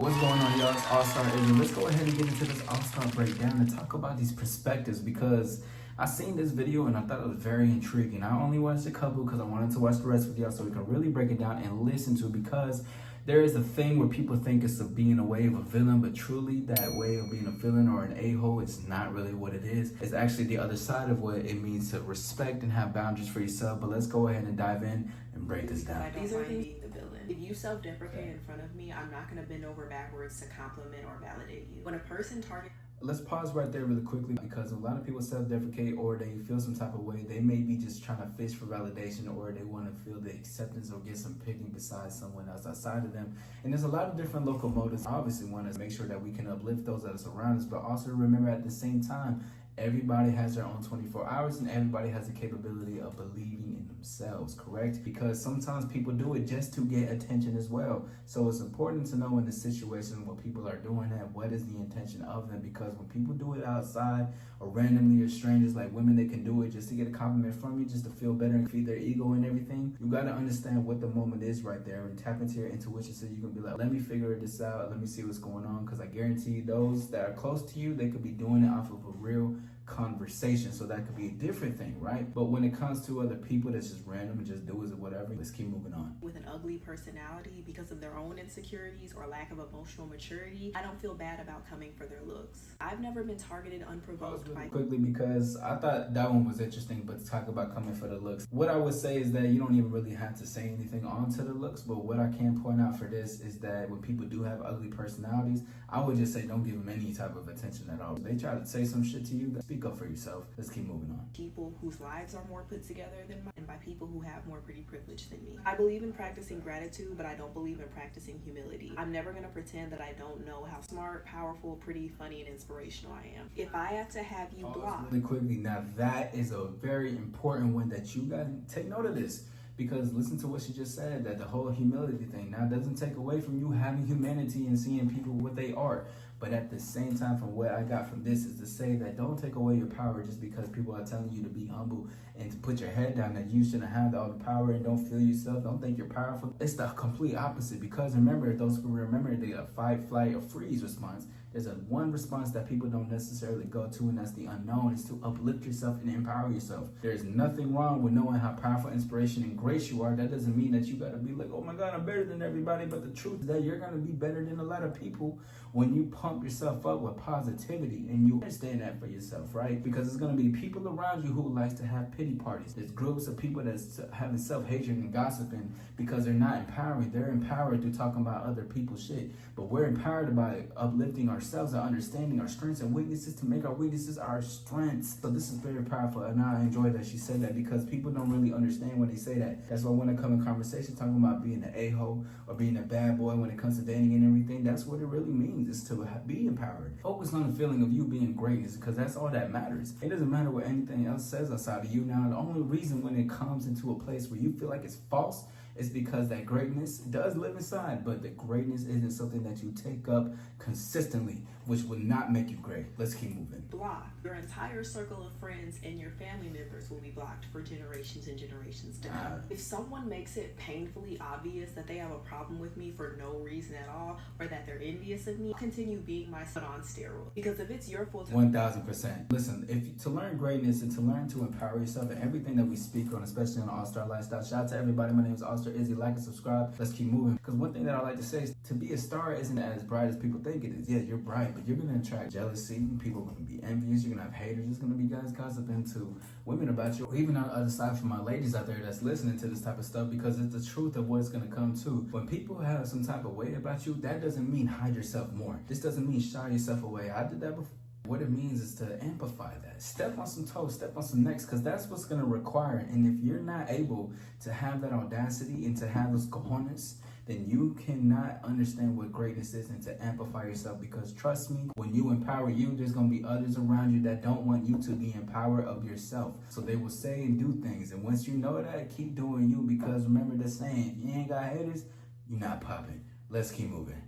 What's going on, y'all? It's AllStar Israel. Let's go ahead and get into this AllStar breakdown and talk about these perspectives because I seen this video and I thought it was very intriguing. I only watched a couple because I wanted to watch the rest with y'all so we can really break it down and listen to it, because there is a thing where people think it's being a way of a villain, but truly that way of being a villain or an a-hole is not really what it is. It's actually the other side of what it means to respect and have boundaries for yourself. But let's go ahead and dive in and break this down. These are being the villain. If you self-deprecate in front of me, I'm not going to bend over backwards to compliment or validate you. When a person targets... Let's pause right there really quickly, because a lot of people self-deprecate or they feel some type of way. They may be just trying to fish for validation, or they want to feel the acceptance or get some picking besides someone else outside of them. And there's a lot of different local motives. I obviously want to make sure that we can uplift those that are around us, but also remember at the same time, everybody has their own 24 hours and everybody has the capability of believing in themselves, correct? Because sometimes people do it just to get attention as well. So it's important to know in the situation when people are doing that, what is the intention of them? Because when people do it outside or randomly or strangers, like women, they can do it just to get a compliment from you, just to feel better and feed their ego and everything. You got to understand what the moment is right there and tap into your intuition so you can be like, let me figure this out. Let me see what's going on. Because I guarantee those that are close to you, they could be doing it off of a real conversation, so that could be a different thing, right? But when it comes to other people that's just random and just do it or whatever, let's keep moving on. With an ugly personality because of their own insecurities or lack of emotional maturity, I don't feel bad about coming for their looks. I've never been targeted unprovoked really by... Quickly, because I thought that one was interesting, but to talk about coming for the looks, what I would say is that you don't even really have to say anything onto the looks, but what I can point out for this is that when people do have ugly personalities, I would just say don't give them any type of attention at all. If they try to say some shit to you, speak up for yourself. Let's keep moving on. People whose lives are more put together than mine, and by people who have more pretty privilege than me. I believe in practicing gratitude, but I don't believe in practicing humility. I'm never going to pretend that I don't know how smart, powerful, pretty, funny, and inspirational I am. If I have to have you blocked... Really quickly, now that is a very important one that you got to take note of this. Because listen to what she just said, that the whole humility thing now doesn't take away from you having humanity and seeing people what they are. But at the same time, from what I got from this is to say that don't take away your power just because people are telling you to be humble and to put your head down, that you shouldn't have all the power and don't feel yourself, don't think you're powerful. It's the complete opposite, because remember, those who remember the fight, flight, or freeze response, there's a one response that people don't necessarily go to, and that's the unknown. Is to uplift yourself and empower yourself. There's nothing wrong with knowing how powerful, inspiration, and grace you are. That doesn't mean that you got to be like, oh my God, I'm better than everybody. But the truth is that you're going to be better than a lot of people when you pump yourself up with positivity and you understand that for yourself, right? Because there's going to be people around you who likes to have pity parties. There's groups of people that's having self-hatred and gossiping because they're not empowering. They're empowered through talking about other people's shit. But we're empowered by uplifting ourselves, our understanding our strengths and weaknesses, to make our weaknesses our strengths. So this is very powerful, and I enjoy that she said that, because people don't really understand when they say that. That's why when I come in conversation talking about being an a-hole or being a bad boy when it comes to dating and everything, that's what it really means, is to be empowered. Focus on the feeling of you being greatness, because that's all that matters. It doesn't matter what anything else says outside of you. Now, the only reason when it comes into a place where you feel like it's false is because that greatness does live inside, but the greatness isn't something that you take up consistently, which will not make you great. Let's keep moving. Block. Your entire circle of friends and your family members will be blocked for generations and generations to come. If someone makes it painfully obvious that they have a problem with me for no reason at all, or that they're envious of me, I'll continue being my son on steroids. Because if it's your full time... 1000%. Listen, to learn greatness and to learn to empower yourself and everything that we speak on, especially on the AllStar Lifestyle. Shout out to everybody. My name is AllStar Izzy. Like and subscribe. Let's keep moving. Because one thing that I like to say is to be a star isn't as bright as people think it is. Yeah, you're bright, but you're going to attract jealousy. People are going to be envious. You're going to have haters. There's going to be guys gossiping to women about you. Or even on the other side, for my ladies out there that's listening to this type of stuff, because it's the truth of what it's going to come to. When people have some type of weight about you, that doesn't mean hide yourself more. This doesn't mean shy yourself away. I did that before. What it means is to amplify that. Step on some toes, step on some necks, because that's what's going to require. And if you're not able to have that audacity and to have those cojones, then you cannot understand what greatness is and to amplify yourself. Because trust me, when you empower you, there's going to be others around you that don't want you to be empowered of yourself. So they will say and do things. And once you know that, keep doing you, because remember the saying, if you ain't got haters, you're not popping. Let's keep moving.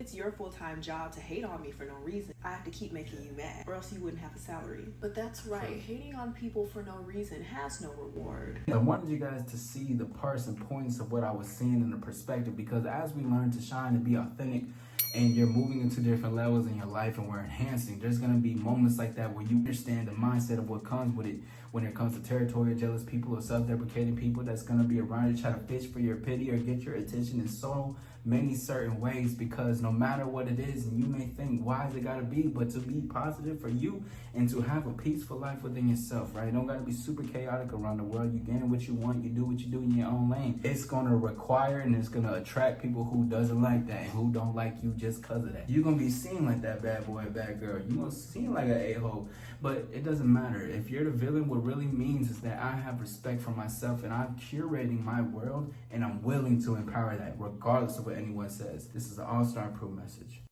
It's your full-time job to hate on me for no reason. I have to keep making you mad, or else you wouldn't have a salary. But that's right, hating on people for no reason has no reward. I wanted you guys to see the parts and points of what I was seeing in the perspective, because as we learn to shine and be authentic, and you're moving into different levels in your life and we're enhancing, there's going to be moments like that where you understand the mindset of what comes with it when it comes to territorial, jealous people or self-deprecating people that's going to be around you, try to fish for your pity or get your attention in so many certain ways, because no matter what it is, and you may think, why is it got to be, but to be positive for you and to have a peaceful life within yourself, right? Don't got to be super chaotic around the world. You getting what you want, you do what you do in your own lane. It's going to require and it's going to attract people who doesn't like that and who don't like you just because of that. You're going to be seen like that bad boy, bad girl. You're going to seem like an a-hole, but it doesn't matter. If you're the villain, what really means is that I have respect for myself and I'm curating my world and I'm willing to empower that regardless of what anyone says. This is the AllStar Proof message.